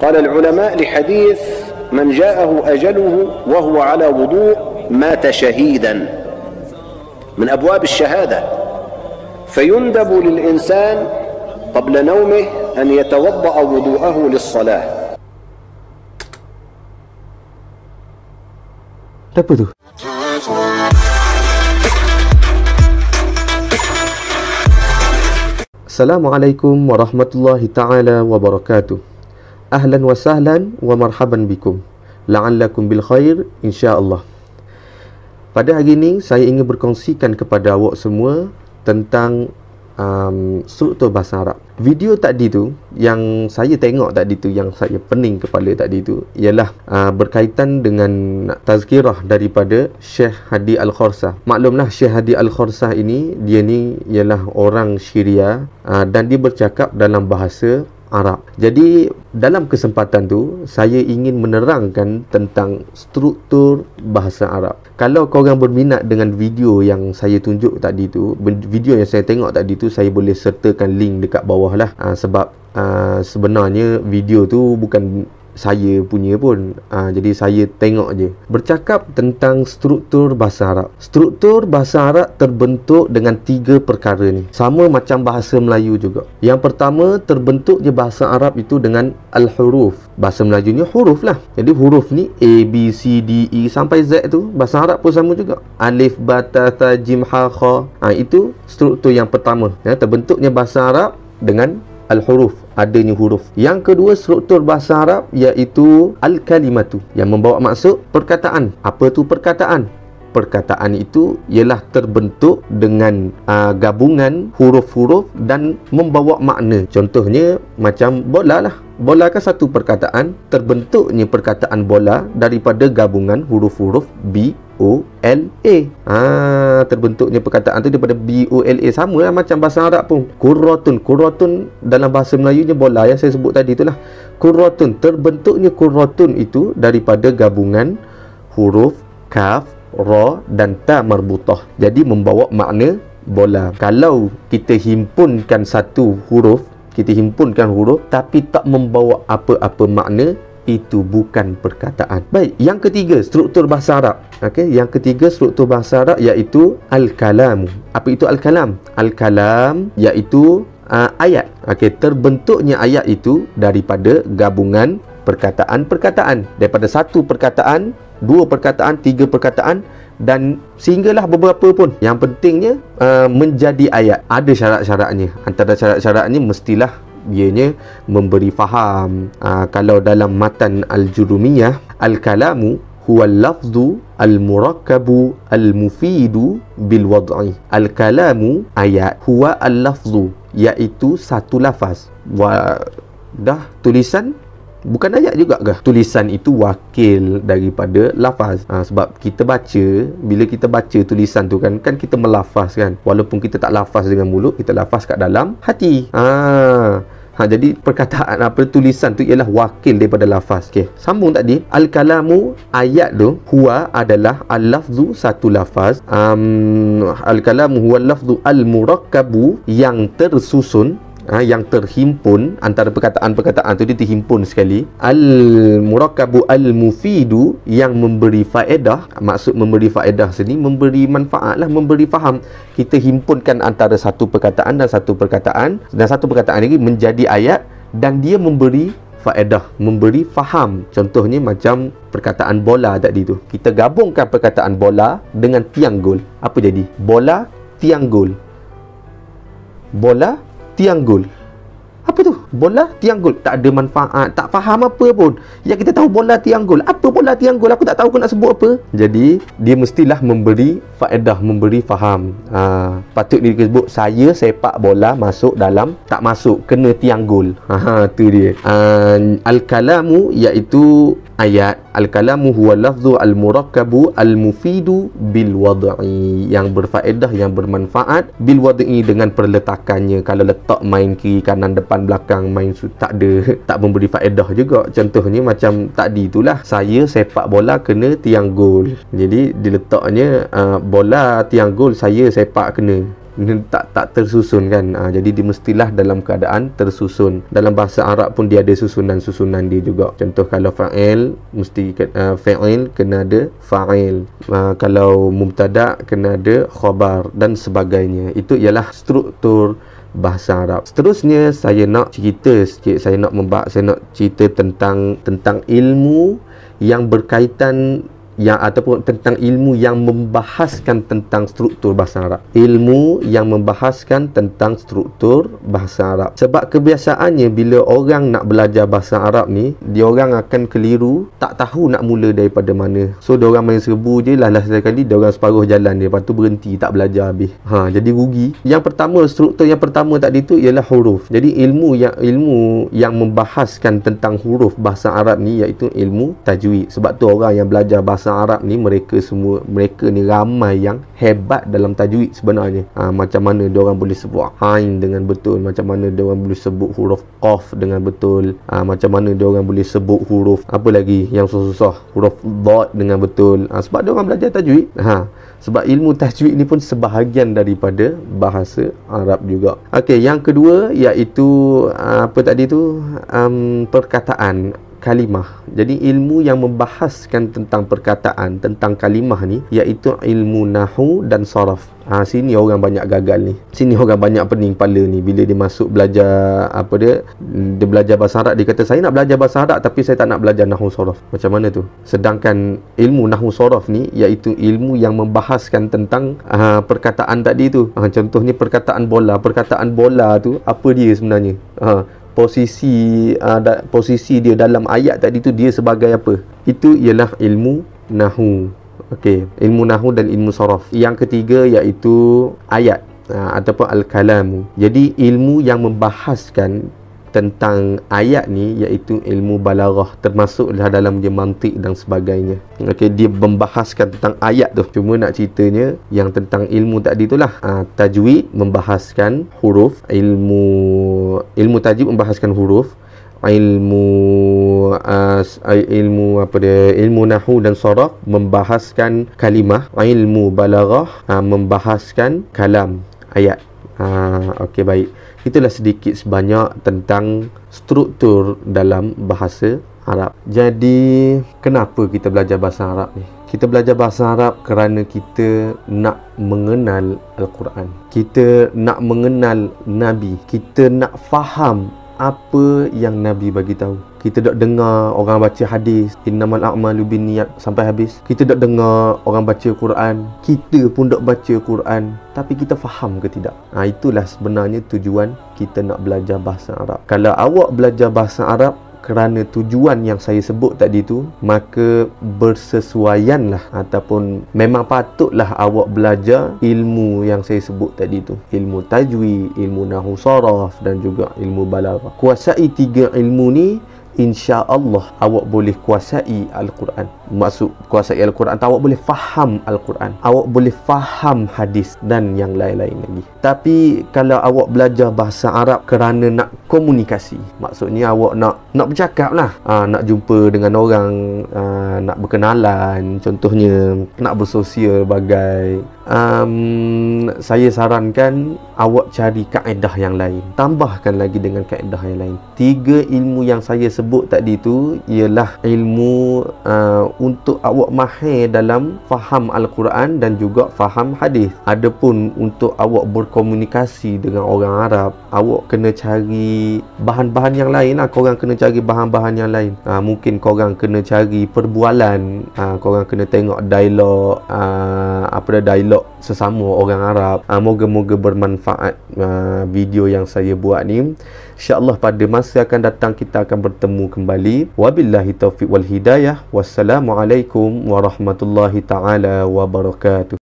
قال العلماء لحديث من جاءه أجله وهو على وضوء مات شهيدا من أبواب الشهادة، فيندب للإنسان قبل نومه أن يتوضأ وضوءه للصلاة. Apa tu? Assalamualaikum warahmatullahi ta'ala wabarakatuh. Ahlan wa sahlan wa marhaban bikum. La'allakum bil khair insya-Allah. Pada hari ini saya ingin berkongsikan kepada awak semua tentang struktur bahasa Arab. Video tadi tu yang saya tengok tadi tu, yang saya pening kepala tadi tu, ialah berkaitan dengan tazkirah daripada Syekh Hadi Al-Khorsah. Maklumlah Syekh Hadi Al-Khorsah ini, dia ni ialah orang Syria dan dia bercakap dalam bahasa Arab. Jadi dalam kesempatan tu saya ingin menerangkan tentang struktur bahasa Arab. Kalau korang berminat dengan video yang saya tunjuk tadi tu, video yang saya tengok tadi tu, saya boleh sertakan link dekat bawah lah. Sebab sebenarnya video tu bukan saya punya pun, jadi saya tengok je. Bercakap tentang struktur bahasa Arab. Struktur bahasa Arab terbentuk dengan 3 perkara ni, sama macam bahasa Melayu juga. Yang pertama, terbentuknya bahasa Arab itu dengan al-huruf. Bahasa Melayunya huruf lah. Jadi huruf ni A, B, C, D, E sampai Z tu, bahasa Arab pun sama juga. Alif, ba, ta, tha, jim, ha, kha. Itu struktur yang pertama, terbentuknya bahasa Arab dengan al-huruf, adanya huruf. Yang kedua, struktur bahasa Arab iaitu al-kalimatu, yang membawa maksud perkataan. Apa tu perkataan? Perkataan itu ialah terbentuk dengan gabungan huruf-huruf dan membawa makna. Contohnya macam bola lah. Bola kan satu perkataan. Terbentuknya perkataan bola daripada gabungan huruf-huruf B, O, L, A. Terbentuknya perkataan tu daripada B, O, L, A. Sama lah macam bahasa Arab pun. Kurratun. Kurratun dalam bahasa Melayunya bola yang saya sebut tadi itulah. Kurratun. Terbentuknya kurratun itu daripada gabungan huruf Kaf, Ra dan Ta marbutah. Jadi membawa makna bola. Kalau kita himpunkan satu huruf, tapi tak membawa apa-apa makna, itu bukan perkataan. Baik, yang ketiga struktur bahasa Arab. Yang ketiga struktur bahasa Arab iaitu al-kalamu. Apa itu al-kalam? Al-kalam iaitu ayat. Terbentuknya ayat itu daripada gabungan perkataan-perkataan. Daripada satu perkataan, 2 perkataan, 3 perkataan dan sehinggalah beberapa pun. Yang pentingnya menjadi ayat. Ada syarat-syaratnya. Antara syarat-syaratnya mestilah ianya memberi faham. Kalau dalam matan Al-Jurumiyah, al-kalamu huwa al-lafzu al-murakkabu al-mufidu bil-wad'i. Al-kalamu, ayat, huwa al-lafzu, iaitu satu lafaz. Tulisan bukan ayat juga ke? Tulisan itu wakil daripada lafaz. Sebab kita baca, bila kita baca tulisan tu kan kita melafaz kan. Walaupun kita tak lafaz dengan mulut, kita lafaz kat dalam hati. Jadi perkataan tulisan tu ialah wakil daripada lafaz. Sambung tadi, al-kalamu, ayat tu, huwa adalah al-lafzu, satu lafaz. Al-kalamu huwa al-lafzu al-murakkabu, yang tersusun, yang terhimpun. Antara perkataan-perkataan tu dia terhimpun sekali. Al-murakkabu al-mufidu, yang memberi faedah. Maksud memberi faedah sini memberi manfaat lah, memberi faham. Kita himpunkan antara satu perkataan dan satu perkataan, dan satu perkataan lagi menjadi ayat, dan dia memberi faedah, memberi faham. Contohnya macam perkataan bola tadi tu. Kita gabungkan perkataan bola dengan tiang gol. Apa jadi? Bola, tiang gol. Bola, tiang gol. Apa tu? Bola, tiang gol. Tak ada manfaat, tak faham apa pun. Yang kita tahu bola, tiang gol. Apa bola, tiang gol? Aku tak tahu aku nak sebut apa. Jadi dia mestilah memberi faedah, memberi faham. Patut dia sebut, saya sepak bola masuk dalam, tak masuk, kena tiang gol. Tu dia. Al-kalamu iaitu ayat. Al-kalamu huwa lafzu al-murakkabu al-mufidu bil wad'i, yang berfaedah, yang bermanfaat, bil wad'i, dengan perletakannya. Kalau letak main kiri kanan depan belakang, main tak ada, tak memberi faedah juga. Contohnya macam tadi itulah, saya sepak bola kena tiang gol. Jadi diletaknya bola tiang gol, saya sepak kena. tak tersusun kan. Jadi dia mestilah dalam keadaan tersusun. Dalam bahasa Arab pun dia ada susunan dia juga. Contoh kalau fa'il mesti fa'il kena ada fa'il, kalau mubtada kena ada khabar dan sebagainya. Itu ialah struktur bahasa Arab. Seterusnya saya nak cerita sikit, saya nak cerita tentang ilmu yang berkaitan ataupun tentang ilmu yang membahaskan tentang struktur bahasa Arab. Ilmu yang membahaskan tentang struktur bahasa Arab. Sebab kebiasaannya bila orang nak belajar bahasa Arab ni, dia orang akan keliru, tak tahu nak mula daripada mana. So dia orang main serbu je lah sekali, dia orang separuh jalan dia, lepas tu berhenti tak belajar habis. Jadi rugi. Struktur yang pertama tadi tu ialah huruf. Jadi ilmu yang membahaskan tentang huruf bahasa Arab ni iaitu ilmu tajwid. Sebab tu orang yang belajar bahasa Arab ni, mereka ni ramai yang hebat dalam tajwid sebenarnya. Macam mana dia orang boleh sebut ain dengan betul, macam mana dia orang boleh sebut huruf qaf dengan betul, macam mana dia orang boleh sebut huruf apa lagi yang susah-susah, huruf dad dengan betul. Sebab dia orang belajar tajwid. Sebab ilmu tajwid ni pun sebahagian daripada bahasa Arab juga. Okey, yang kedua iaitu apa tadi tu, perkataan, kalimah. Jadi ilmu yang membahaskan tentang perkataan, tentang kalimah ni iaitu ilmu nahwu dan saraf. Sini orang banyak gagal ni. Sini orang banyak pening kepala ni bila dia masuk belajar dia belajar bahasa Arab, dia kata saya nak belajar bahasa Arab tapi saya tak nak belajar nahwu saraf. Macam mana tu? Sedangkan ilmu nahwu saraf ni iaitu ilmu yang membahaskan tentang perkataan tadi tu. Contohnya perkataan bola. Perkataan bola tu apa dia sebenarnya? Posisi dia dalam ayat tadi tu dia sebagai apa? Itu ialah ilmu nahwu. Okey, ilmu nahwu dan ilmu saraf. Yang ketiga iaitu ayat ataupun al-kalam. Jadi ilmu yang membahaskan tentang ayat ni iaitu ilmu balaghah, termasuklah dalam dia mantik dan sebagainya. Okey, dia membahaskan tentang ayat tu. Cuma nak ceritanya yang tentang ilmu tadi itulah. Tajwid membahaskan huruf, ilmu tajwid membahaskan huruf, ilmu nahwu dan saraf membahaskan kalimah, ilmu balaghah membahaskan kalam, ayat. Okey, baik. Itulah sedikit sebanyak tentang struktur dalam bahasa Arab. Jadi, kenapa kita belajar bahasa Arab ni? Kita belajar bahasa Arab kerana kita nak mengenal Al-Quran. Kita nak mengenal Nabi. Kita nak faham apa yang Nabi bagi tahu. Kita dak dengar orang baca hadis, innamal a'malu binniyat sampai habis. Kita dak dengar orang baca Quran, kita pun dak baca Quran, tapi kita faham ke tidak? Itulah sebenarnya tujuan kita nak belajar bahasa Arab. Kalau awak belajar bahasa Arab kerana tujuan yang saya sebut tadi tu, maka bersesuaianlah ataupun memang patutlah awak belajar ilmu yang saya sebut tadi tu. Ilmu tajwid, ilmu nahwu saraf dan juga ilmu balaghah. Kuasai 3 ilmu ni, insya-Allah awak boleh kuasai Al-Quran. Maksud kuasai Al-Quran, awak boleh faham Al-Quran, awak boleh faham hadis dan yang lain-lain lagi. Tapi kalau awak belajar bahasa Arab kerana nak komunikasi, maksudnya awak nak bercakap lah, nak jumpa dengan orang, nak berkenalan, contohnya nak bersosial bagai, saya sarankan awak cari kaedah yang lain, tambahkan lagi dengan kaedah yang lain. 3 ilmu yang saya sebut tadi tu ialah ilmu untuk awak mahir dalam faham Al-Quran dan juga faham hadis. Adapun untuk awak berkomunikasi dengan orang Arab, awak kena cari bahan-bahan yang lain lah. Korang kena cari bahan-bahan yang lain. Mungkin korang kena cari perbualan, korang kena tengok dialog, dialog sesama orang Arab. Moga-moga bermanfaat video yang saya buat ni. InsyaAllah pada masa akan datang kita akan bertemu kembali. Wabillahi taufiq wal hidayah. Wassalamualaikum warahmatullahi ta'ala wabarakatuh.